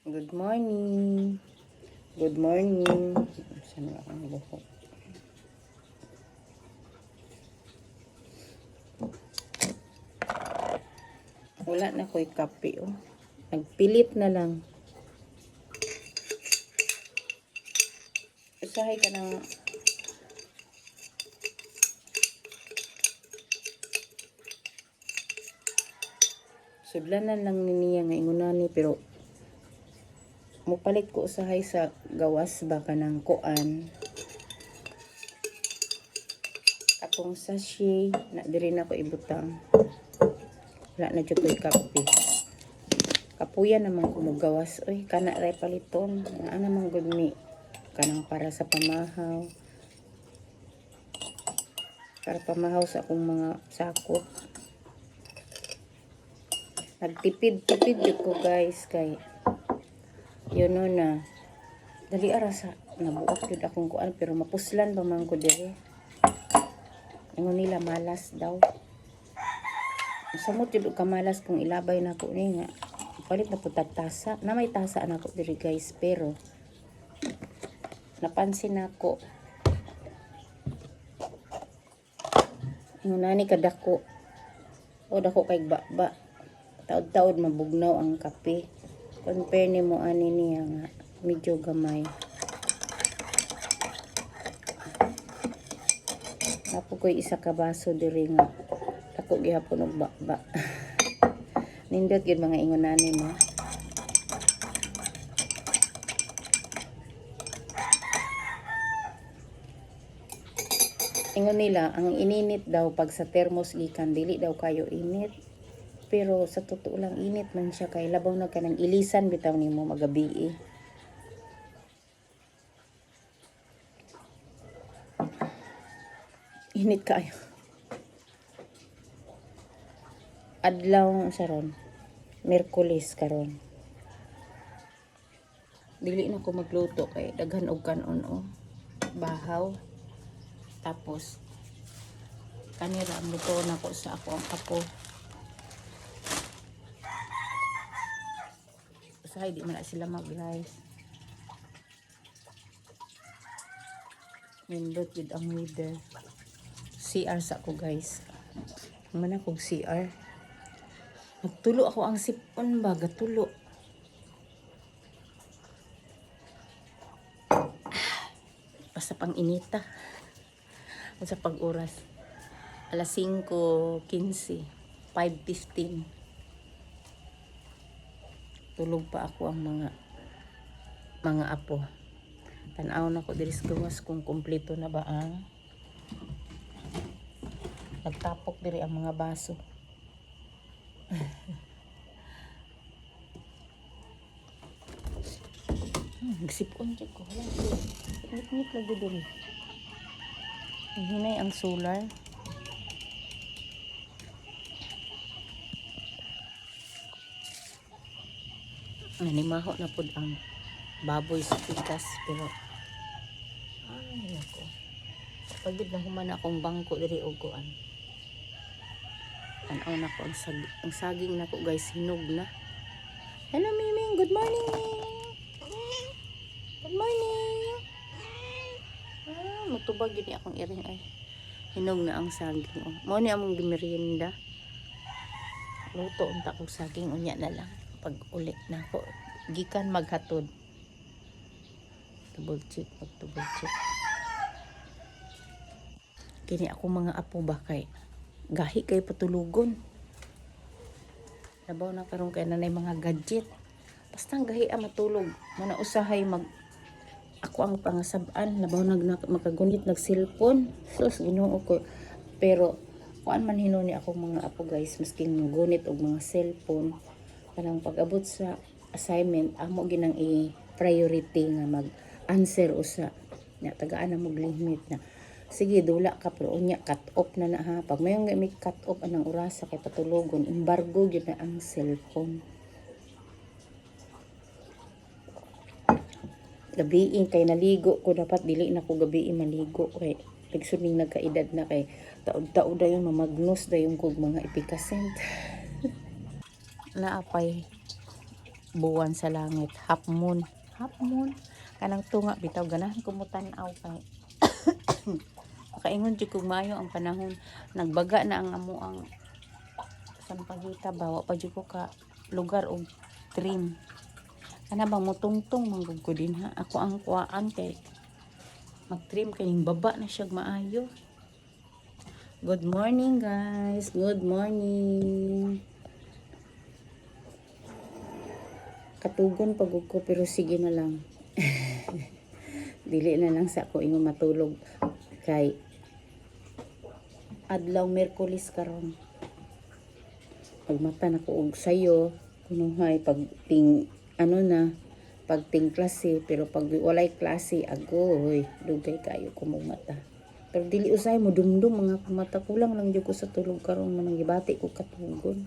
Good morning. Good morning. Saan na ang buhok? Wala na ko'y kape, oh. Nagpilit na lang. Usahay ka ng sudlanan lang niya nga ingunani, pero mupalit ko usahay sa gawas baka ng kuan. Atong sachet na diri na ko ibutang. Wala na jud ko'y kape. Kapuya naman ko gawas. Uy, kana ray paliton. Naa naman gud mi. Kanang para sa pamahaw. Para pamahaw sa akong mga sakop. Nagtipid-tipid jud ko guys kay yun no na dali ara sa nabuak jud akong kuan pero mapuslan pa man ko diri. Ingon nila malas daw. Samot jud ka malas kung ilabay na ko ni nga palit na pud tasa. Na may tasa na ko diri guys pero napansin nako ingon nani kadako. O dako kay ba. Taod-taod mabugnaw ang kape. Compare ni mo ani niya nga medyo gamay. Apo ko'y isa ka baso diri nga ako gihapon og ba. Nindot gyud mga ingonani mo. Ingon nila ang ininit daw pag sa thermos gikan dili daw kayo init. Pero sa totoo lang init man siya kay labaw na kanang ilisan bitaw nimo magabi. Init kayo. Adlaw saron. Miyerkules karon. Dili na ko magluto kay daghan og kanon o bahaw. Tapos kanira muto na ko sa ako ang apo. Usahay di man na sila mag-rice. Nindot with ang weather. CR sa ko guys. Mana kog CR. Nagtulo ako ang sipon ba gatulo. Basta pang inita. Sa pag-oras. Alas 5:15, 5:15. Tulog pa ako ang mga apo. Tanaw na ko diri sa gawas kung kumpleto na ba ang nagtapok diri ang mga baso. Nagsipon check ko. Wala ko. Ngit-ngit lagi diri. Hinay ang solar. Nanimaho na pod ang baboy sa pikas pero ay nako. Pagid na human akong bangko diri og kuan. Tanaw na ko ang saging nako guys hinog na. Hello Miming, good morning. Good morning. Mutubag yun akong iring ay. Hinog na ang saging. Oh. Mao ni among gimerienda. Luto unta kog saging unya na lang. Pag ulit na ako gikan maghatod double check kini ako mga apo ba kay gahi kay patulugon labaw na karon kay nanay mga gadget basta gahi matulog mana usahay mag ako ang pangasab-an labaw makagunit nag cellphone sus Ginoo ko pero kuan man hinuni ako mga apo guys masking gunit og mga cellphone kanang pag-abot sa assignment amo ginang i-priority nga mag-answer usa nya tagaan na mo limit na sige dula ka pero unya cut off na ha pag mayong may cut off anang oras kay patulogon embargo gyud na ang cellphone gabi kay naligo ko dapat dili na ko gabi maligo kay pagsuning nagkaedad na kay taod-taod dayon mamagnos dayon kog mga epikasent naapay buwan sa langit, half moon. Half moon. Kanang tunga bitaw ganahan ko mo tan-aw kay kaingon jud kog maayo ang panahon. Nagbaga na ang amo ang sampagita bawa pa jud ko ka lugar og trim. Kana bang mutungtong manggug ko din ha. Ako ang kuhaan kay mag-trim kay baba na siya maayo. Good morning guys. Good morning. Katugon pagug ko pero sige na lang. Dili na lang sa ako ingon matulog kay adlaw Miyerkules karon. Pagmata na ko og sayo kunuhay pagting ano na pagting klase pero pag walay klase agoy dugay kayo kumumata. Pero dili usay mo dumdum mga kumata kulang lang jud ko sa tulog karon manang gibati ko katugon.